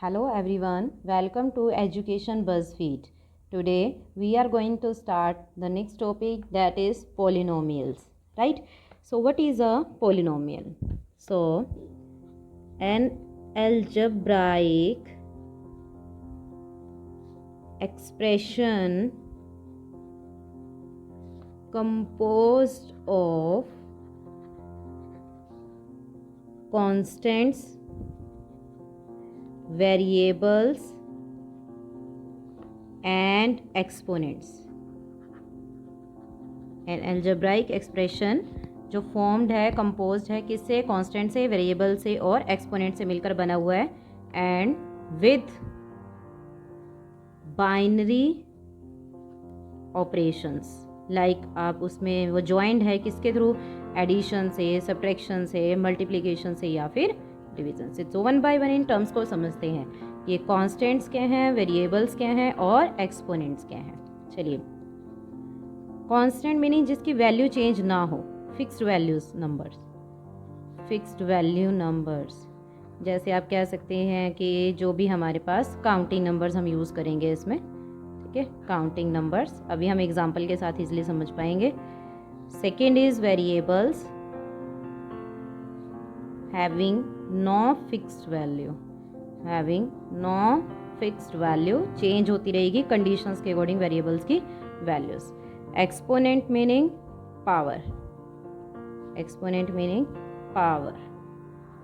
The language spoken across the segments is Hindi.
Hello everyone, welcome to Education BuzzFeed. Today we are going to start the next topic, that is polynomials, right? So what is a polynomial? So an algebraic expression composed of constants, variables and exponents. An algebraic expression जो फॉर्म्ड है, कंपोज्ड है किससे? कांस्टेंट से, वेरिएबल से और एक्सपोनेंट से मिलकर बना हुआ है, and with binary operations. Like आप उसमें वो ज्वाइंट है किसके थ्रू? एडिशन से, सब्ट्रैक्शन से, मल्टीप्लिकेशन से या फिर डिवीजन से। तो one by one in terms को समझते हैं। ये कांस्टेंट्स क्या हैं, वेरिएबल्स क्या हैं और एक्सपोनेंट्स क्या हैं। चलिए, कांस्टेंट मीनिंग जिसकी वैल्यू चेंज ना हो, fixed values numbers, fixed value numbers. जैसे आप कह सकते हैं कि जो भी हमारे पास काउंटिंग नंबर्स हम यूज़ करेंगे इसमें, ठीक है, काउंटिंग नंबर्स। अभी हम एग्जांपल के साथ इजीली समझ पाएंगे। Second is variables having no fixed value, having no fixed value, change होती रहेगी कंडीशंस के अकॉर्डिंग वेरिएबल्स की values. Exponent meaning power, exponent meaning power.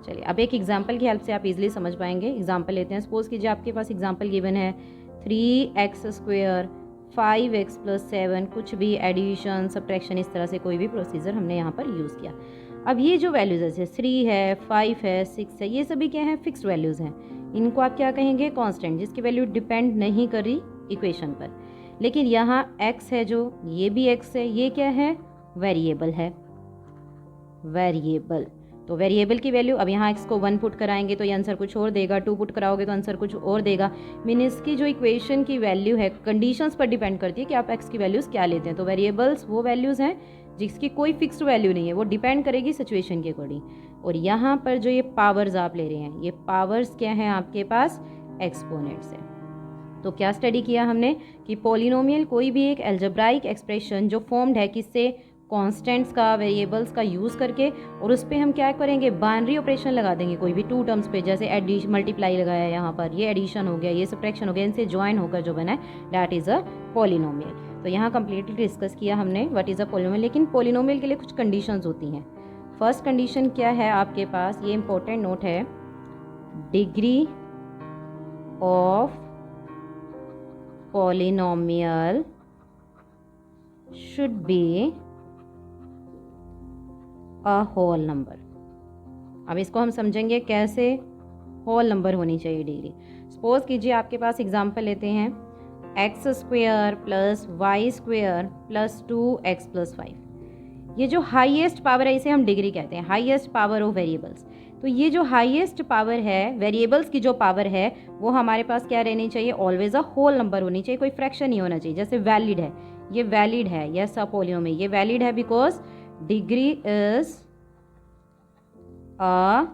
चलिए, अब एक एग्जांपल की हेल्प से आप इजीली समझ पाएंगे। एग्जांपल लेते हैं। सपोज कीजिए आपके पास एग्जांपल गिवन है 3x², 5x+7, कुछ भी एडिशन, सब्ट्रैक्शन, इस तरह से कोई भी प्रोसीजर हमने यहाँ पर यूज़ किया। अब ये जो वैल्यूज़ है, जैसे 3 है, 5 है, 6 है, ये सभी क्या हैं? फिक्स्ड वैल्यूज़ हैं। इनको आप क्या कहेंगे? कांस्टेंट, जिसकी वैल्यू डिपेंड नहीं कर रही इक्वेशन पर। लेकिन यहाँ x है जो, ये भी x है, ये क्या है? वेरिएबल है, वेरिएबल। तो वेरिएबल की वैल्यू, अब यहाँ x को 1 पुट कराएंगे तो ये आंसर कुछ और देगा, 2 पुट कराओगे तो आंसर कुछ और देगा। मीन इसकी जो इक्वेशन की वैल्यू है कंडीशंस पर डिपेंड करती है कि आप x की वैल्यूज़ क्या लेते हैं। तो वेरिएबल्स वो वैल्यूज़ हैं जिसकी कोई फिक्स्ड वैल्यू नहीं है, वो डिपेंड करेगी सिचुएशन के अकॉर्डिंग। और यहाँ पर जो ये पावर्स आप ले रहे हैं, ये पावर्स क्या हैं आपके पास? एक्सपोनेंट्स है। तो क्या स्टडी किया हमने कि पॉलिनोमियल कोई भी एक एल्जेब्राइक एक्सप्रेशन जो फॉर्म्ड है किससे? कांस्टेंट्स का, वेरिएबल्स का यूज़ करके, और उस पर हम क्या करेंगे? बाइनरी ऑपरेशन लगा देंगे कोई भी टू टर्म्स पे। जैसे एडिशन, मल्टीप्लाई लगाया यहाँ पर, ये एडिशन हो गया, ये सब्ट्रैक्शन हो गया, इनसे ज्वाइन होकर जो बना है दैट इज़ अ पॉलिनोमियल। तो यहाँ कंप्लीटली डिस्कस किया हमने व्हाट इज़ अ पॉलिनोमियल। लेकिन पॉलिनोमियल के लिए कुछ कंडीशंस होती हैं। फर्स्ट कंडीशन क्या है आपके पास? ये इंपॉर्टेंट नोट है, degree of polynomial should be a whole number. अब इसको हम समझेंगे कैसे। होल नंबर होनी चाहिए डिग्री। सपोज कीजिए आपके पास एग्जांपल लेते हैं x² + y² + 2x+5। ये जो हाईएस्ट पावर है इसे हम डिग्री कहते हैं, हाईएस्ट पावर ऑफ वेरिएबल्स। तो ये जो हाईएस्ट पावर है, वेरिएबल्स की जो पावर है, वो हमारे पास क्या रहनी चाहिए? ऑलवेज अ होल नंबर होनी चाहिए, कोई फ्रैक्शन नहीं होना चाहिए। जैसे वैलिड है, ये वैलिड है, यस अ पॉलिनोमियल, ये वैलिड है because degree is a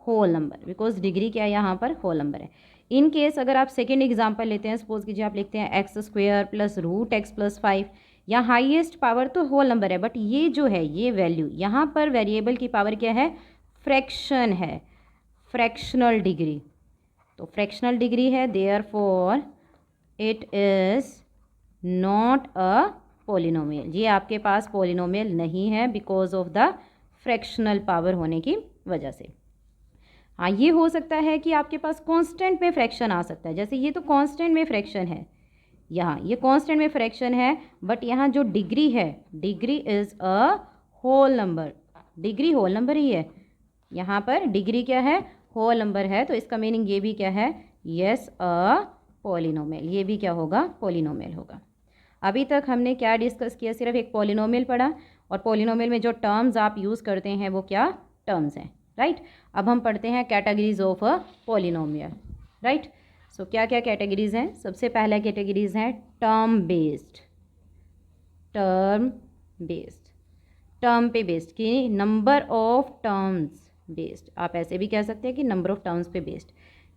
whole number, because degree क्या है यहाँ पर? होल नंबर है। इन केस अगर आप सेकेंड एग्जांपल लेते हैं, सपोज कीजिए आप लिखते हैं x² + √x+5, यहाँ हाईएस्ट पावर तो होल नंबर है, बट ये जो है ये वैल्यू, यहाँ पर वेरिएबल की पावर क्या है? फ्रैक्शन है, फ्रैक्शनल डिग्री। तो फ्रैक्शनल डिग्री है, therefore it is not a polynomial. ये आपके पास पॉलिनोमियल नहीं है because of the fractional power होने की वजह से। हाँ, ये हो सकता है कि आपके पास कांस्टेंट में फ्रैक्शन आ सकता है। जैसे ये तो कांस्टेंट में फ्रैक्शन है, यहाँ ये कांस्टेंट में फ्रैक्शन है, बट यहाँ जो डिग्री है, degree is a whole number, degree whole number ही है। यहाँ पर डिग्री क्या है? होल नंबर है। तो इसका मीनिंग ये भी क्या है? यस अ पॉलिनोमियल, ये भी क्या होगा? पॉलिनोमियल होगा। अभी तक हमने क्या डिस्कस किया? सिर्फ एक पॉलिनोमियल पढ़ा, और पॉलिनोमियल में जो टर्म्स आप यूज़ करते हैं वो क्या टर्म्स हैं, राइट। अब हम पढ़ते हैं categories of a polynomial, right. So क्या क्या कैटेगरीज हैं? सबसे पहला कैटेगरीज है term based, term based, term पे बेस्ड की नंबर ऑफ टर्म्स बेस्ड, आप ऐसे भी कह सकते हैं कि नंबर ऑफ टर्म्स पे बेस्ड।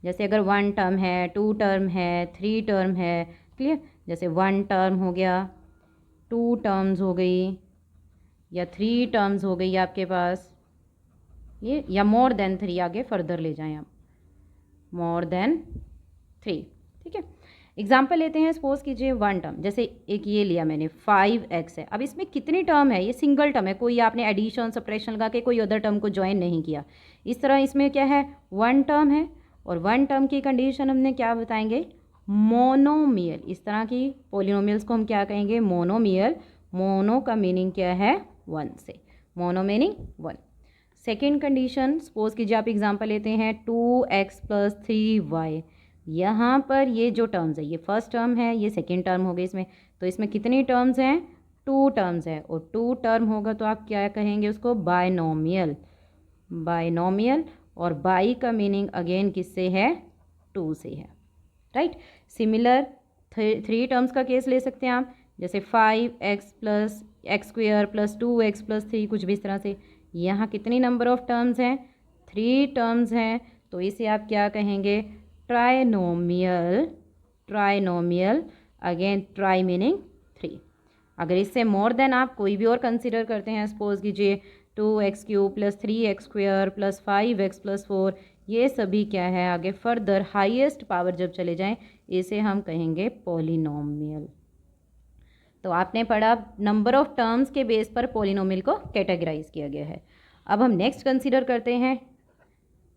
जैसे अगर 1 टर्म है, 2 टर्म है, 3 टर्म है, क्लियर। जैसे 1 टर्म हो गया, 2 टर्म्स हो गई या 3 टर्म्स हो गई आपके पास ये, या मोर देन 3 आगे फर्दर ले जाएं आप, मोर देन 3, ठीक है। एग्जाम्पल लेते हैं, सपोज कीजिए 1 टर्म, जैसे एक ये लिया मैंने 5x है। अब इसमें कितनी टर्म है, ये सिंगल टर्म है, कोई आपने एडिशन सब्ट्रैक्शन लगा के कोई अदर टर्म को ज्वाइन नहीं किया। इस तरह इसमें क्या है, 1 टर्म है और 1 टर्म की कंडीशन हमने क्या बताएंगे, मोनोमियल। इस तरह की पोलिनोमियल्स को हम क्या कहेंगे, मोनोमियल। मोनो का मीनिंग क्या है, 1 से, mono meaning 1। Second condition, suppose कीजिए आप एग्जाम्पल लेते हैं 2x + 3y। यहाँ पर ये जो टर्म्स है, ये फर्स्ट टर्म है, ये सेकेंड टर्म हो गई इसमें, तो इसमें कितनी टर्म्स हैं, 2 टर्म्स है, और 2 टर्म होगा तो आप क्या कहेंगे उसको, बायनोमियल। बायनोमियल, और बाई का मीनिंग अगेन किससे है, 2 से है, राइट। सिमिलर 3 टर्म्स का केस ले सकते हैं आप, जैसे 5x + x² + 2x + 3, कुछ भी इस तरह से। यहाँ कितनी नंबर ऑफ टर्म्स हैं, 3 टर्म्स हैं, तो इसे आप क्या कहेंगे, trinomial. Trinomial, again try meaning 3। अगर इससे मोर देन आप कोई भी और कंसिडर करते हैं, सपोज कीजिए 2x³ + 3x² + 5x + 4, ये सभी क्या है आगे फर्दर हाईएस्ट पावर जब चले जाएं, इसे हम कहेंगे पॉलिनोमियल। तो आपने पढ़ा नंबर ऑफ टर्म्स के बेस पर पॉलिनोमियल को कैटेगराइज किया गया है। अब हम नेक्स्ट कंसीडर करते हैं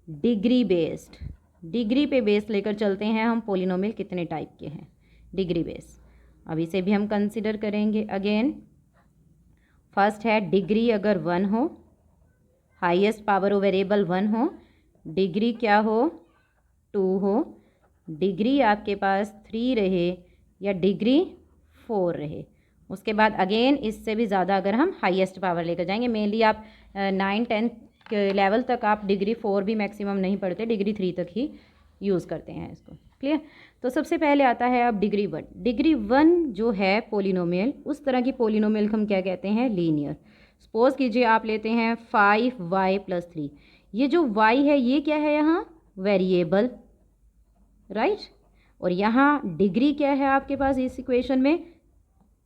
डिग्री बेस्ड। डिग्री पे बेस लेकर चलते हैं हम, पॉलिनोमियल कितने टाइप के हैं, डिग्री बेस। अब इसे भी हम कंसीडर करेंगे। अगेन फर्स्ट है डिग्री अगर 1 हो, हाईएस्ट पावर ऑफ वेरिएबल 1 हो, डिग्री क्या हो, 2 हो, डिग्री आपके पास 3 रहे या डिग्री 4 रहे। उसके बाद अगेन इससे भी ज़्यादा अगर हम हाईएस्ट पावर लेकर जाएंगे, मेनली आप 9-10 के लेवल तक आप डिग्री 4 भी मैक्सिमम नहीं पढ़ते, डिग्री 3 तक ही यूज़ करते हैं इसको, क्लियर। तो सबसे पहले आता है अब डिग्री 1। डिग्री 1 जो है पोलिनोमियल, उस तरह की पोलिनोमियल हम क्या कहते हैं, लीनियर। सपोज कीजिए आप लेते हैं 5y + 3। ये जो y है ये क्या है यहाँ, वेरिएबल, राइट। और यहाँ डिग्री क्या है आपके पास इस इक्वेशन में,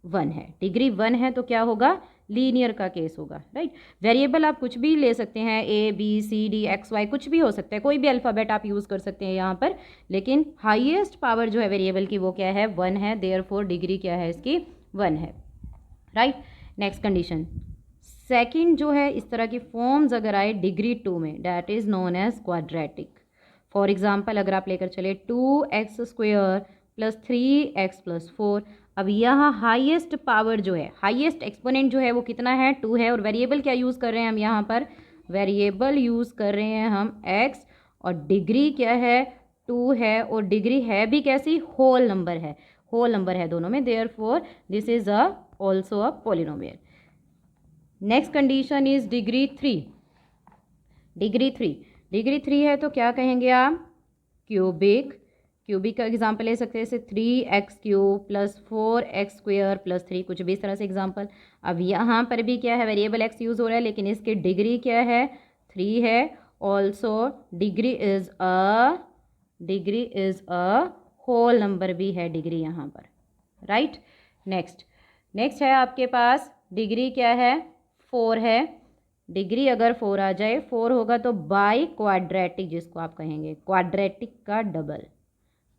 1 है। डिग्री 1 है तो क्या होगा, लीनियर का केस होगा, राइट। वेरिएबल आप कुछ भी ले सकते हैं, A B C D X Y कुछ भी हो सकता है, कोई भी अल्फ़ाबेट आप यूज़ कर सकते हैं यहाँ पर, लेकिन हाईएस्ट पावर जो है वेरिएबल की वो क्या है, 1 है। देयरफॉर डिग्री क्या है इसकी, 1 है, राइट। नेक्स्ट कंडीशन, सेकंड जो है, इस तरह की फॉर्म्स अगर आए डिग्री 2 में, that is known as quadratic. For example अगर आप लेकर चले 2x² + 3x + 4। अब यहाँ हाईएस्ट पावर जो है, हाईएस्ट एक्सपोनेंट जो है वो कितना है, 2 है। और वेरिएबल क्या यूज़ कर रहे हैं हम यहाँ पर, वेरिएबल यूज़ कर रहे हैं हम x, और डिग्री क्या है, 2 है, और डिग्री है भी कैसी, होल नंबर है, होल नंबर है दोनों में। Therefore this is also a polynomial. Next condition is degree 3। Degree 3, degree 3 है तो क्या कहेंगे आप, क्यूबिक। क्यूबिक का एग्जाम्पल ले सकते हैं, जैसे 3x³ + 4x² + 3, कुछ भी इस तरह से एग्जाम्पल। अब यहाँ पर भी क्या है, वेरिएबल x यूज़ हो रहा है, लेकिन इसकी डिग्री क्या है, 3 है। Also degree is a whole number भी है डिग्री यहाँ पर, राइट। नेक्स्ट है आपके पास डिग्री क्या है, 4 है। डिग्री अगर 4 आ जाए, 4 होगा तो बाई क्वाड्रेटिक, जिसको आप कहेंगे क्वाड्रेटिक का डबल,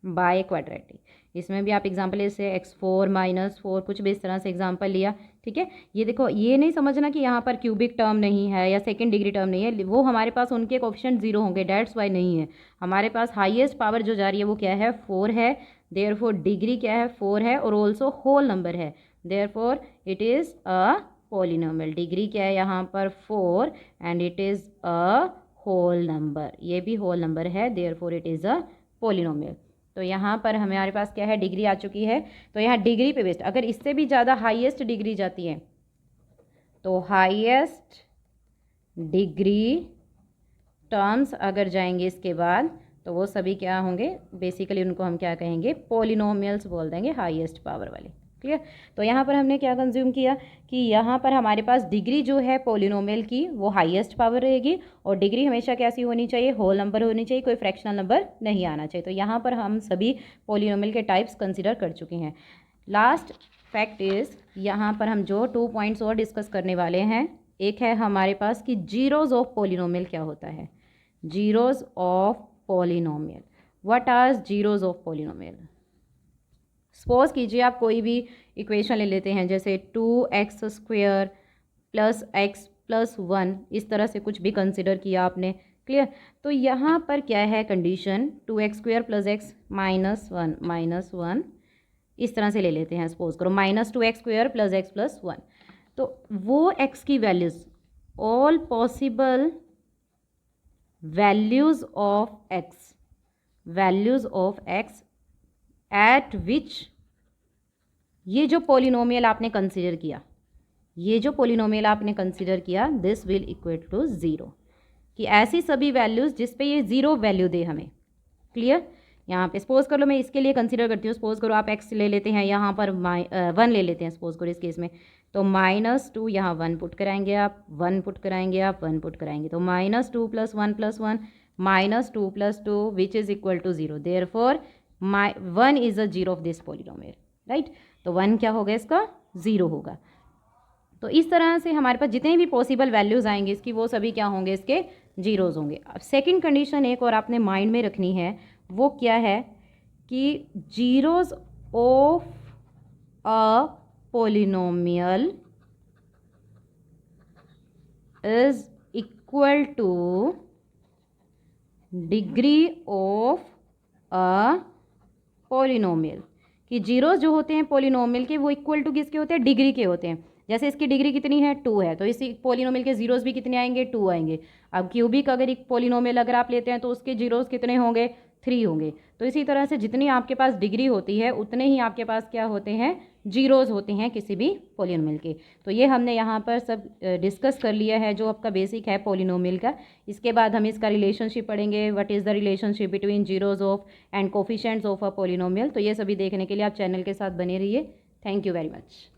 बाय क्वाड्रेटिक। इसमें भी आप एग्जांपल जैसे x4 - 4 कुछ भी इस तरह से एग्जांपल लिया, ठीक है। ये देखो, ये नहीं समझना कि यहाँ पर क्यूबिक टर्म नहीं है या सेकंड डिग्री टर्म नहीं है, वो हमारे पास उनके कोएफिशिएंट 0 होंगे, डेट्स वाई नहीं है। हमारे पास हाईएस्ट पावर जो जा रही है वो क्या है, 4 है। देयरफॉर डिग्री क्या है, 4 है, और ऑल्सो होल नंबर है। Therefore it is a polynomial. Degree क्या है यहाँ पर, 4, and it is a whole number, ये भी होल नंबर है। Therefore it is a polynomial. तो यहाँ पर हमारे पास क्या है, डिग्री आ चुकी है। तो यहाँ डिग्री पे बेस्ड, अगर इससे भी ज़्यादा हाईएस्ट डिग्री जाती है तो हाईएस्ट डिग्री टर्म्स अगर जाएंगे इसके बाद, तो वो सभी क्या होंगे, बेसिकली उनको हम क्या कहेंगे, पॉलिनोमियल्स बोल देंगे, हाईएस्ट पावर वाले। क्लियर। तो यहाँ पर हमने क्या कंज्यूम किया कि यहाँ पर हमारे पास डिग्री जो है पोलिनोमियल की वो हाईएस्ट पावर रहेगी और डिग्री हमेशा कैसी होनी चाहिए, होल नंबर होनी चाहिए, कोई फ्रैक्शनल नंबर नहीं आना चाहिए। तो यहाँ पर हम सभी पोलिनोमियल के टाइप्स कंसिडर कर चुके हैं। लास्ट फैक्ट इज़, यहाँ पर हम जो 2 पॉइंट्स और डिस्कस करने वाले हैं, एक है हमारे पास कि जीरोज़ ऑफ पोलिनोमियल क्या होता है। Zeros of polynomial, what are zeros of polynomial. Suppose कीजिए आप कोई भी इक्वेशन ले लेते हैं, जैसे 2x² प्लस x प्लस 1, इस तरह से कुछ भी कंसिडर किया आपने, क्लियर। तो यहाँ पर क्या है condition, 2x² plus x minus one, इस तरह से ले लेते हैं। सपोज करो -2x² प्लस x प्लस 1, तो वो x की values, all possible values of x eight विच ये जो पोलिनोमियल आपने कंसिडर किया, दिस विल इक्वल टू 0, कि ऐसी सभी वैल्यूज़ जिस पे ये 0 वैल्यू दे हमें, क्लियर। यहाँ पे सपोज कर लो, मैं इसके लिए कंसिडर करती हूँ, सपोज करो आप x ले लेते हैं, यहाँ पर 1 ले लेते हैं सपोज करो इस केस में, तो -2 यहाँ 1 पुट कराएंगे आप, 1 पुट कराएंगे आप, 1 पुट कराएंगे, तो -2 + 1 + 1 -2 + 2 which is equal to 0, therefore 1 is a zero of this polynomial, right. तो 1 क्या होगा, इसका 0 होगा। तो इस तरह से हमारे पास जितने भी पॉसिबल वैल्यूज़ आएंगे इसकी, वो सभी क्या होंगे, इसके जीरोज़ होंगे। अब सेकंड कंडीशन एक और आपने माइंड में रखनी है, वो क्या है कि zeros of a polynomial is equal two degree of a polynomial, कि जीरोज़ जो होते हैं पोलिनोमियल के वो इक्वल टू किसके होते हैं, डिग्री के होते हैं। जैसे इसकी डिग्री कितनी है, 2 है, तो इसी पोलिनोमियल के जीरोज़ भी कितने आएंगे, 2 आएंगे। अब क्यूबिक अगर एक पोलिनोमियल अगर आप लेते हैं तो उसके जीरोज़ कितने होंगे, 3 होंगे। तो इसी तरह से जितनी आपके पास डिग्री होती है उतने ही आपके पास क्या होते हैं, जीरोज़ होते हैं किसी भी पोलिनोमियल के। तो ये हमने यहाँ पर सब डिस्कस कर लिया है जो आपका बेसिक है पोलिनोमियल का। इसके बाद हम इसका रिलेशनशिप पढ़ेंगे, what is the relationship between zeros of and coefficients of a polynomial. तो ये सभी देखने के लिए आप चैनल के साथ बने रहिए। Thank you very much.